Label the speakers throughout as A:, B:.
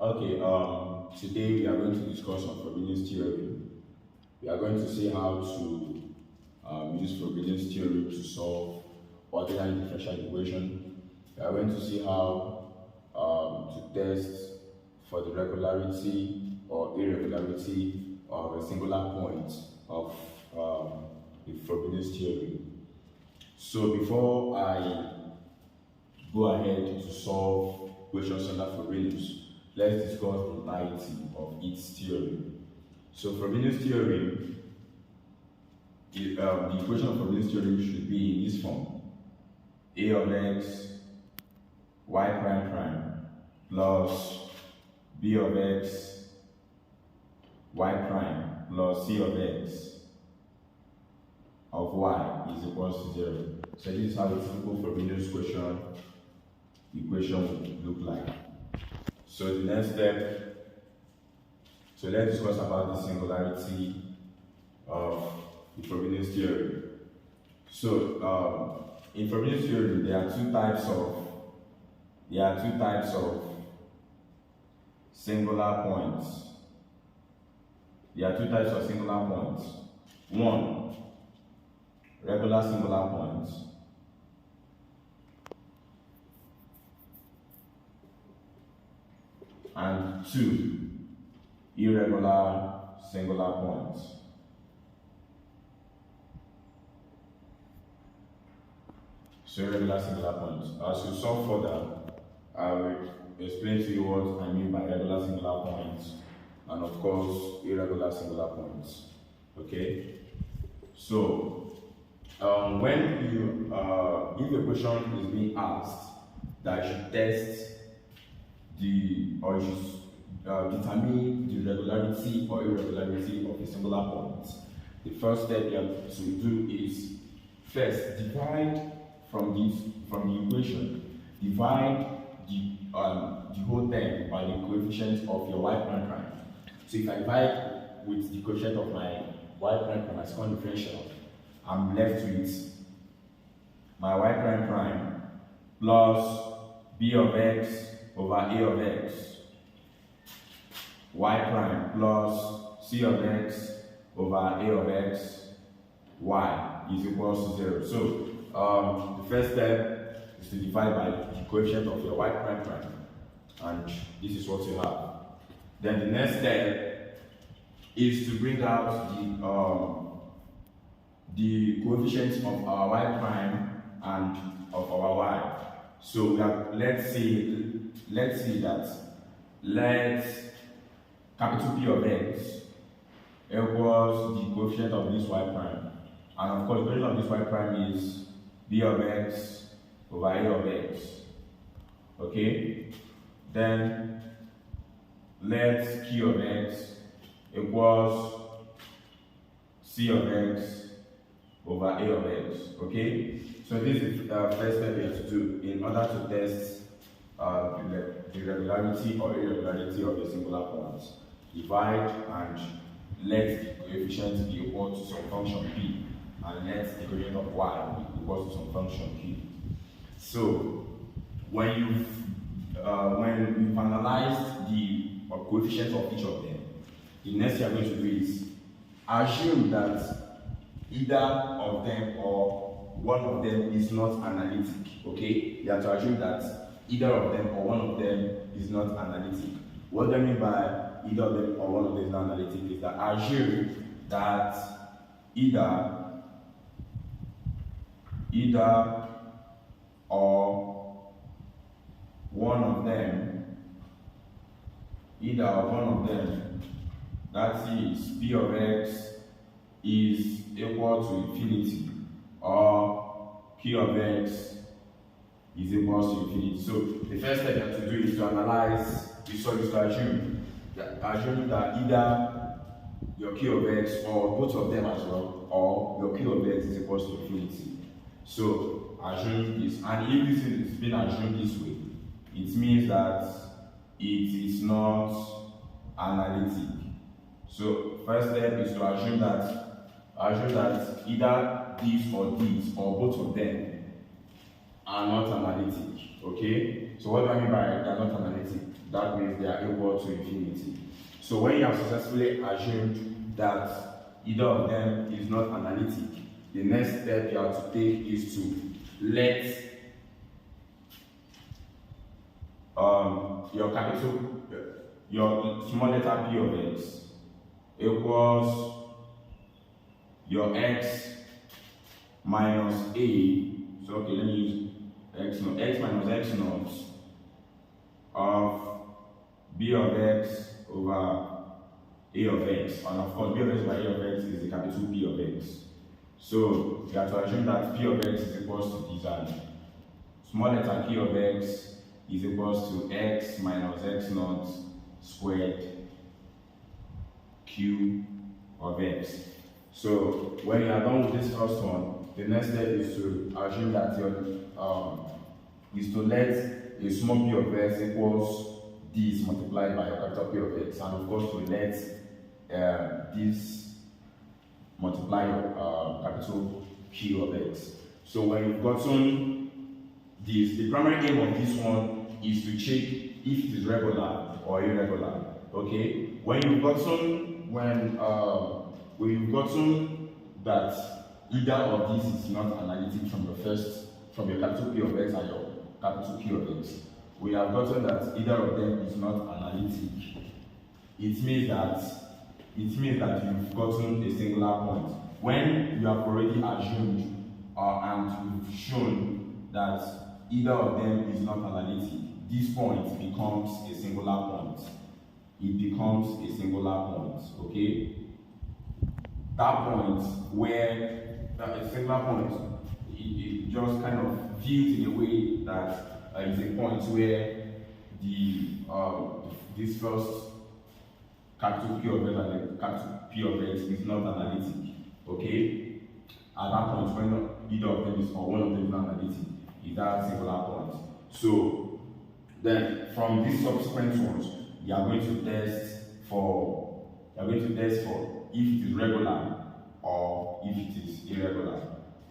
A: Okay, today we are going to discuss on Fobrenius Theorem. We are going to see how to use Fobrenius Theorem to solve ordinary differential equation. We are going to see how to test for the regularity or irregularity of a singular point of the Fobrenius Theorem. So before I go ahead to solve questions under Fobrenius, let's discuss the entirety of its theorem. So Fobrenius Theorem, the equation of Fobrenius Theorem should be in this form: a of x y prime prime plus b of x y prime plus c of x of y is equal to 0. So this is how the typical Fobrenius equation would look like. So the next step, so let's discuss about the singularity of the Fobrenius theorem. So in Fobrenius theorem, there are two types of singular points. There are two types of singular points. One, regular singular points. And two, irregular singular points. So irregular singular points. As you solve further, I will explain to you what I mean by regular singular points and of course irregular singular points. Okay? So when you if a question is being asked that you should test you should determine the regularity or irregularity of a singular point, the first step you have to do is first divide from the equation, divide the whole thing by the coefficient of your y prime prime. So if I divide with the coefficient of my y prime prime, my second differential, I'm left with my y prime prime plus b of x over a of x, y prime plus c of x over a of x, y is equal to 0. So the first step is to divide by the coefficient of your y prime prime, and this is what you have. Then the next step is to bring out the coefficients of our y prime and of our y. So we have, let's see that capital P of x equals the coefficient of this y prime, and of course the coefficient of this y prime is b of x over a of x. Okay, then let q of x equals c of x over a of x. Okay, so this is the first step you have to do in order to test the regularity or irregularity of a singular point. Divide and let the coefficient be equal to some function p, and let the coefficient of y be equal to some function q. So when you've analyzed the coefficients of each of them, the next thing you're going to do is assume that either of them or one of them is not analytic. Okay, you have to assume that either of them or one of them is not analytic. What do I mean by either of them or one of them is not analytic is that assume that either or one of them, that is p of x is equal to infinity, or q of x is equal to infinity. So the first step you have to do is to analyze the solution, to assume that either your q of x or both of them as well, or your q of x is equal to infinity. So assume this, and if this is being assumed this way, it means that it is not analytic. So first step is to assume that either this or both of them are not analytic. Okay, so what do I mean by they are not analytic? That means they are equal to infinity. So when you have successfully assumed that either of them is not analytic, the next step you have to take is to let your capital, your small letter p of x equals your x minus a. So okay, let me use x naught, x minus x naught of b of x over a of x, and of course b of x over a of x is the capital P of x. So you have to assume that p of x is equals to this, and small letter p of x is equals to x minus x naught squared q of x. So when you are done with this first one, the next step is to assume that your is to let a small p of x equals this multiplied by your capital P of x, and of course to let this multiply your capital Q of x. So when you've gotten this, the primary aim of this one is to check if it is regular or irregular. Okay, when you've gotten that either of these is not analytic from your capital P of x and your capital Q of x, we have gotten that either of them is not analytic. It means that you've gotten a singular point. When you have already assumed and you've shown that either of them is not analytic, this point becomes a singular point. It becomes a singular point, okay? That point where a singular point, it just kind of views in a way that it's a point where this first capital P of x and the capital P of x is not analytic, okay? At that point, when either of them is or one of them is not analytic, is that singular point. So then from these subsequent ones, you are going to test for if it is regular or if it is irregular.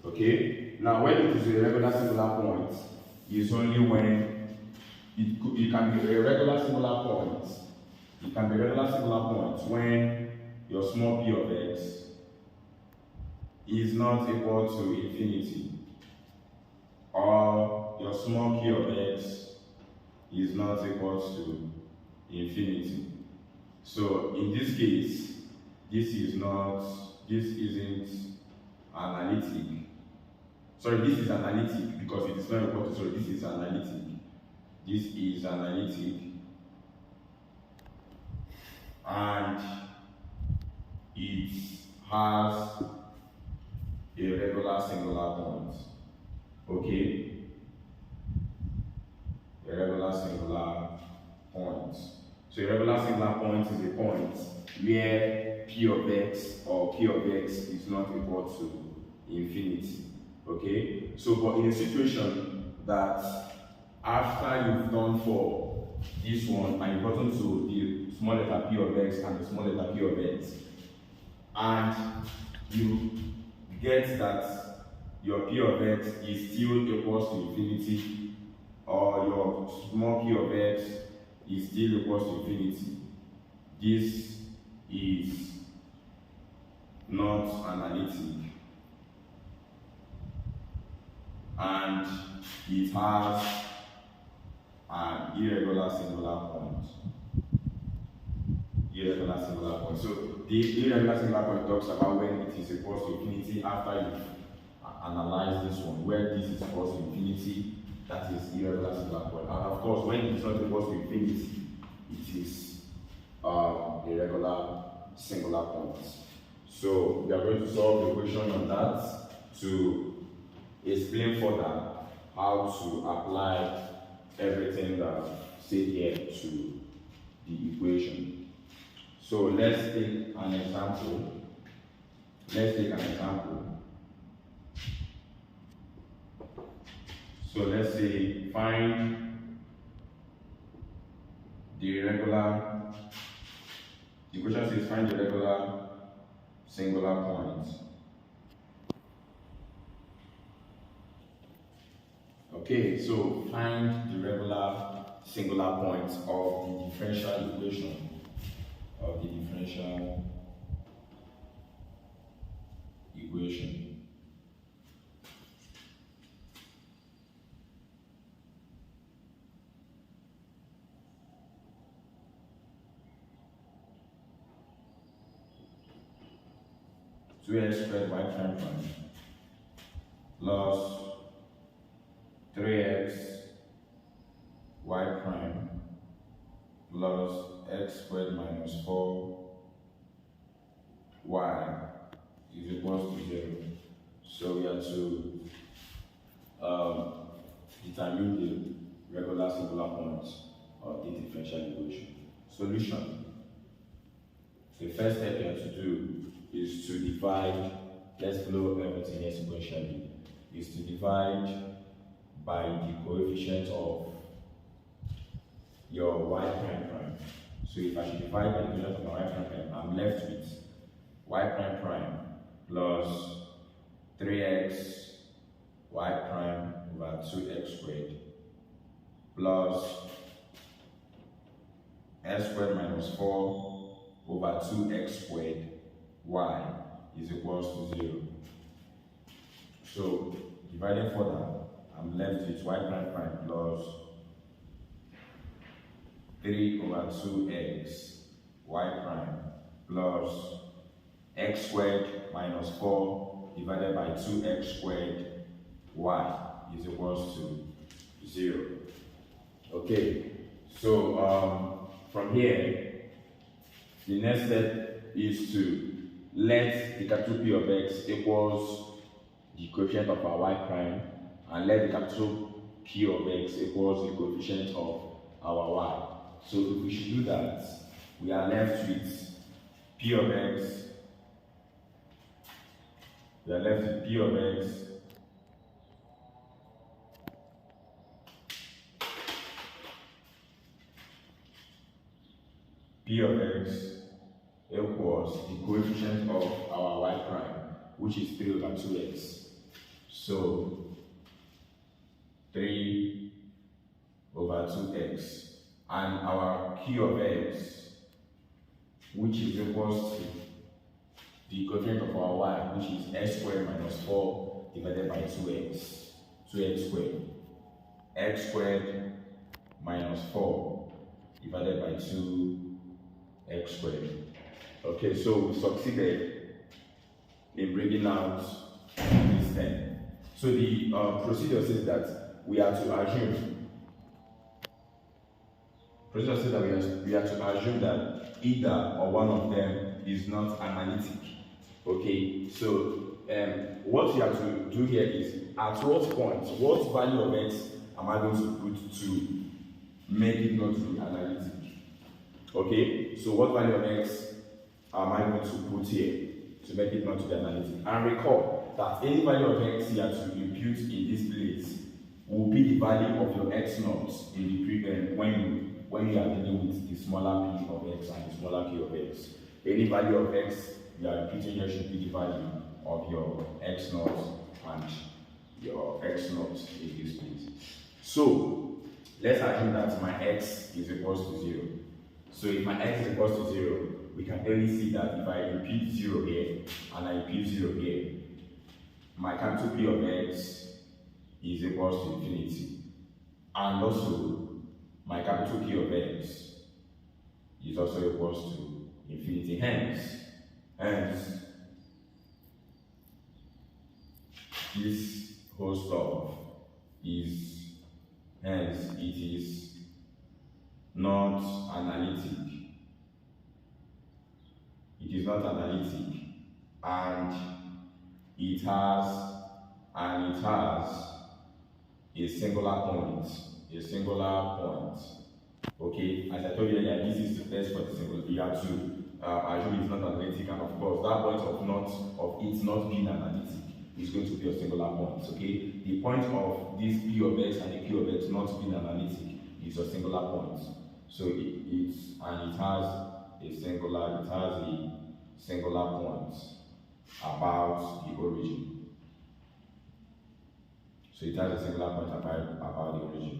A: Okay? Now when it is a regular singular point, is only when it can be a regular singular point. It can be a regular singular point when your small p of x is not equal to infinity, or your small q of x is not equal to infinity. So in this case, this isn't analytic. Sorry, this is analytic because it is not equal to, sorry, this is analytic. This is analytic. And it has a regular singular point. Okay? A regular singular point. So a regular singular point is a point where p of x or q of x is not equal to infinity. Okay? So but in a situation that after you've done for this one and you've gotten to the small letter p of x and the small letter p of x, and you get that your p of x is still equals to infinity, or your small p of x is still equals to infinity, this is not analytic, and it has an irregular singular point. Irregular singular point. So the irregular singular point talks about when it is equals to infinity after you analyze this one, where this is equals to infinity, that is irregular singular point. And of course, when it is not equals to infinity, it is a regular singular point. So we are going to solve the equation on that to explain further how to apply everything that said here to the equation. So let's take an example. So let's say find the regular. The question says find the regular singular point. Okay, so find the regular singular points of the differential equation. Of the differential equation. Two x squared y prime plus 3x y prime plus x squared minus 4y is equals to 0. So we have to determine the regular singular points of the differential equation. Solution. The first step you have to do is to divide. Let's follow everything here sequentially. Is to divide by the coefficient of your y prime prime. So if I should divide by the coefficient of my y prime prime, I'm left with y prime prime plus 3x y prime over 2x squared plus x squared minus 4 over 2x squared y is equals to 0. So dividing further, I'm left with y prime prime plus 3 over 2x y prime plus x squared minus 4 divided by 2x squared y is equals to 0. Okay, so from here, the next step is to let the capital P of x equals the coefficient of our y prime, and let the capital P of x equals the coefficient of our y. So if we should do that, we are left with P of x. We are left with P of x P of x equals the coefficient of our y prime, which is 3 over 2x. So 3 over 2x, and our Q of x, which is equals to the coefficient of our y, which is x squared minus 4 divided by 2x squared, x squared minus 4 divided by 2x squared. Okay, so we succeeded in bringing out this 10. So the procedure says that we are to assume. Procedure says that we are to assume that either or one of them is not analytic. Okay, so what you have to do here is, at what point, what value of x am I going to put to make it not to be analytic? Okay, so what value of x am I going to put here to make it not to be analytic? And recall that any value of x you have to impute in this place will be the value of your x naught in the when you are dealing with the smaller p of x and the smaller q of x. Any value of x you are imputing here should be the value of your x naught and your x naught in this place. So let's assume that my x is equals to 0. So if my x is equals to 0, we can clearly see that if I impute 0 here and I impute 0 here, my capital P of x is equals to infinity. And also, my capital Q of x is also equals to infinity. Hence, this whole stuff is, it is not analytic. It is not analytic, and it has a singular point. Okay, as I told you earlier, this is to test for the singular. You have to assume it's not analytic, and of course, that point of it not being analytic is going to be a singular point. Okay, the point of this P of x and the Q of x not being analytic is a singular point. So it has a singular point about the origin. So it has a singular point about the origin.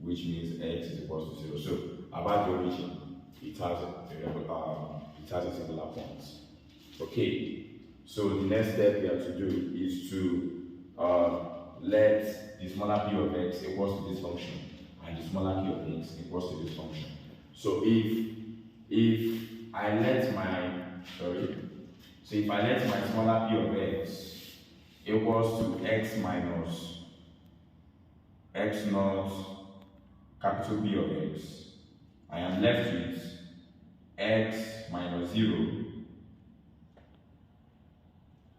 A: which means x is equal to 0. So about the origin, it has a singular point. Okay, so the next step we have to do is to let the smaller p of x equals to this function and the smaller p of x equals to this function. So if I let my smaller p of x equals to x minus x naught capital P of x, I am left with x minus 0.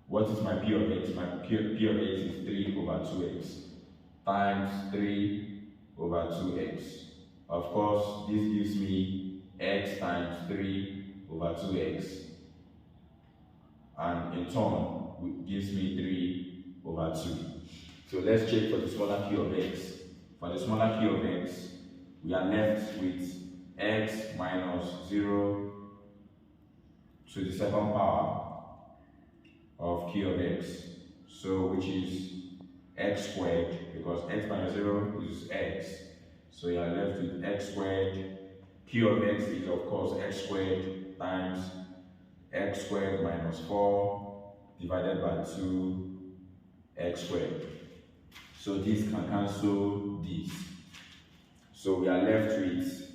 A: What is my p of x? My p of x is 3 over 2x times 3 over 2x. Of course, this gives me x times 3 over 2x, and in turn gives me 3 over 2. So let's check for the smaller p of x. For the smaller p of x, we are left with x minus 0 to the second power of q of x, so which is x squared, because x minus 0 is x. So you are left with x squared. Q of x is of course x squared times x squared minus 4 divided by 2 x squared. So this can cancel this. So we are left with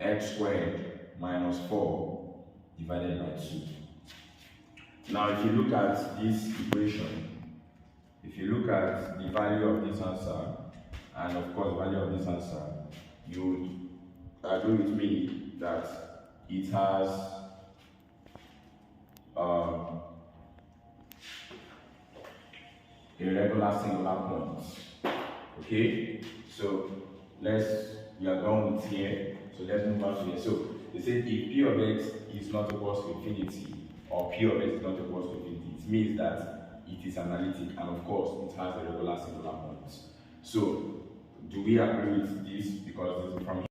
A: x squared minus 4 divided by 2. Now if you look at this equation, if you look at the value of this answer, and of course the value of this answer, you would agree with me that it has irregular singular points. Okay, so we are done with here. So let's move on to here. So they say if p of x is not equal to infinity, or p of x is not equal to infinity, it means that it is analytic, and of course it has irregular singular points. So do we agree with this? Because this is from